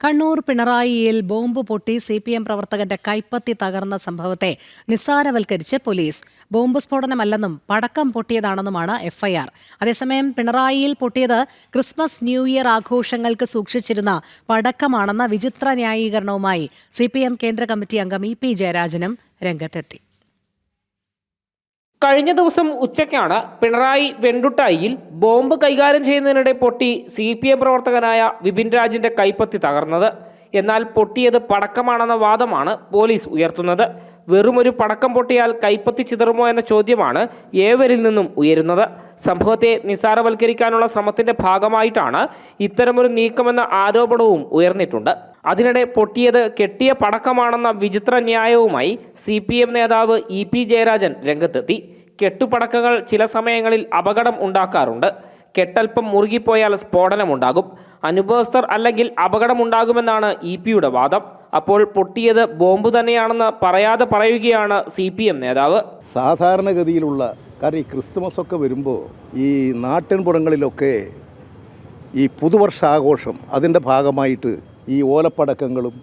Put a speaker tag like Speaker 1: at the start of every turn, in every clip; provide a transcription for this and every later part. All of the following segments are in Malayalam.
Speaker 1: കണ്ണൂർ പിണറായിയിൽ ബോംബ് പൊട്ടി CPM പ്രവർത്തകന്റെ കൈപ്പത്തി തകർന്ന സംഭവത്തെ നിസ്സാരവൽക്കരിച്ച് പോലീസ്. ബോംബ് സ്ഫോടനമല്ലെന്നും പടക്കം പൊട്ടിയതാണെന്നുമാണ് FIR. അതേസമയം പിണറായിയിൽ പൊട്ടിയത് ക്രിസ്മസ് ന്യൂ ഇയർ ആഘോഷങ്ങൾക്ക് സൂക്ഷിച്ചിരുന്ന പടക്കമാണെന്ന വിചിത്ര ന്യായീകരണവുമായി CPM കേന്ദ്ര കമ്മിറ്റി അംഗം EP ജയരാജനും രംഗത്തെത്തി.
Speaker 2: കഴിഞ്ഞ ദിവസം ഉച്ചയ്ക്കാണ് പിണറായി വെണ്ടുട്ടായിയിൽ ബോംബ് കൈകാര്യം ചെയ്യുന്നതിനിടെ പൊട്ടി CPM പ്രവർത്തകനായ വിപിൻ രാജിന്റെ കൈപ്പത്തി തകർന്നത്. എന്നാൽ പൊട്ടിയത് പടക്കമാണെന്ന വാദമാണ് പോലീസ് ഉയർത്തുന്നത്. വെറുമൊരു പടക്കം പൊട്ടിയാൽ കൈപ്പത്തി ചിതറുമോ എന്ന ചോദ്യമാണ് ഏവരിൽ നിന്നും ഉയരുന്നത്. സംഭവത്തെ നിസ്സാരവൽക്കരിക്കാനുള്ള ശ്രമത്തിന്റെ ഭാഗമായിട്ടാണ് ഇത്തരമൊരു നീക്കമെന്ന ആരോപണവും ഉയർന്നിട്ടുണ്ട്. അതിനിടെ പൊട്ടിയത് കെട്ടിയ പടക്കമാണെന്ന വിചിത്ര ന്യായവുമായി CPM നേതാവ് EP ജയരാജൻ രംഗത്തെത്തി. കെട്ടുപടക്കങ്ങൾ ചില സമയങ്ങളിൽ അപകടം ഉണ്ടാക്കാറുണ്ട്. കെട്ടൽപ്പം മുറുകിപ്പോയാൽ സ്ഫോടനമുണ്ടാകും. അനുഭവസ്ഥർ അല്ലെങ്കിൽ അപകടമുണ്ടാകുമെന്നാണ് EP-യുടെ വാദം. അപ്പോൾ പൊട്ടിയത് ബോംബ് തന്നെയാണെന്ന് പറയാതെ പറയുകയാണ് CPM നേതാവ്.
Speaker 3: സാധാരണഗതിയിലുള്ള കാരണം ഈ ക്രിസ്തുമസ് ഒക്കെ വരുമ്പോൾ ഈ നാട്ടിൻപുറങ്ങളിലൊക്കെ ഈ പുതുവർഷാഘോഷം അതിൻ്റെ ഭാഗമായിട്ട് ഈ ഓലപ്പടക്കങ്ങളും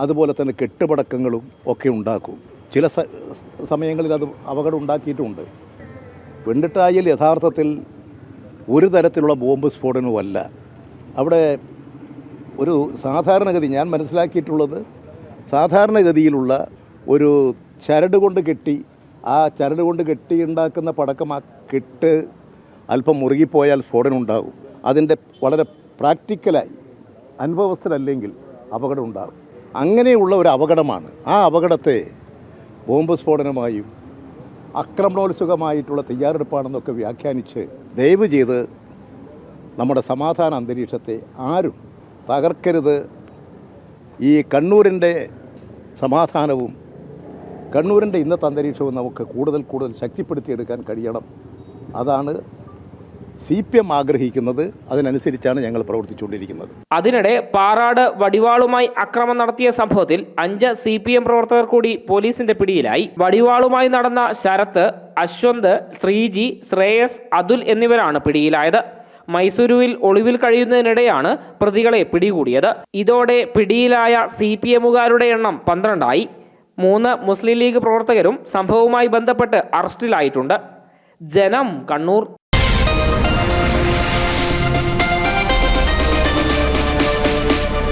Speaker 3: അതുപോലെ തന്നെ കെട്ടുപടക്കങ്ങളും ഒക്കെ ഉണ്ടാക്കും. ചില സമയങ്ങളിൽ അത് അപകടം ഉണ്ടാക്കിയിട്ടുമുണ്ട്. വെണ്ടുട്ടായിൽ യഥാർത്ഥത്തിൽ ഒരു തരത്തിലുള്ള ബോംബ് സ്ഫോടനവുമല്ല. അവിടെ ഒരു സാധാരണഗതി ഞാൻ മനസ്സിലാക്കിയിട്ടുള്ളത് സാധാരണഗതിയിലുള്ള ഒരു ചരട് കൊണ്ട് കെട്ടി ആ ചരട് കൊണ്ട് കെട്ടി ഉണ്ടാക്കുന്ന പടക്കം ആ കെട്ട് അല്പം മുറുകിപ്പോയാൽ സ്ഫോടനം ഉണ്ടാകും. അതിൻ്റെ വളരെ പ്രാക്ടിക്കലായി അനുഭവസ്ഥരല്ലെങ്കിൽ അപകടം ഉണ്ടാകും. അങ്ങനെയുള്ള ഒരു അപകടമാണ്. ആ അപകടത്തെ ബോംബ് സ്ഫോടനമായും ആക്രമണോത്സുകമായിട്ടുള്ള തയ്യാറെടുപ്പാണെന്നൊക്കെ വ്യാഖ്യാനിച്ച് ദയവ് ചെയ്ത് നമ്മുടെ സമാധാന അന്തരീക്ഷത്തെ ആരും തകർക്കരുത്. ഈ കണ്ണൂരിൻ്റെ സമാധാനവും കണ്ണൂരിൻ്റെ ഇന്നത്തെ അന്തരീക്ഷവും നമുക്ക് കൂടുതൽ ശക്തിപ്പെടുത്തിയെടുക്കാൻ കഴിയണം. അതാണ് CPM ആഗ്രഹിക്കുന്നത്. അതിനനുസരിച്ചാണ് ഞങ്ങൾ പ്രവർത്തിച്ചുകൊണ്ടിരിക്കുന്നത്.
Speaker 2: അതിനിടെ പാറാട് വടിവാളുമായി ആക്രമണം നടത്തിയ സംഭവത്തിൽ 5 CPM പ്രവർത്തകർ കൂടി പോലീസിന്റെ പിടിയിലായി. വടിവാളുമായി നടന്ന ശരത്ത്, അശ്വന്ത്, ശ്രീജി, ശ്രേയസ്, അതുൽ എന്നിവരാണ് പിടിയിലായത്. മൈസൂരുവിൽ ഒളിവിൽ കഴിയുന്നതിനിടെയാണ് പ്രതികളെ പിടികൂടിയത്. ഇതോടെ പിടിയിലായ CPMകാരുടെ എണ്ണം 12 ആയി. 3 മുസ്ലിം ലീഗ് പ്രവർത്തകരും സംഭവവുമായി ബന്ധപ്പെട്ട് അറസ്റ്റിലായിട്ടുണ്ട്. ജനം, കണ്ണൂർ.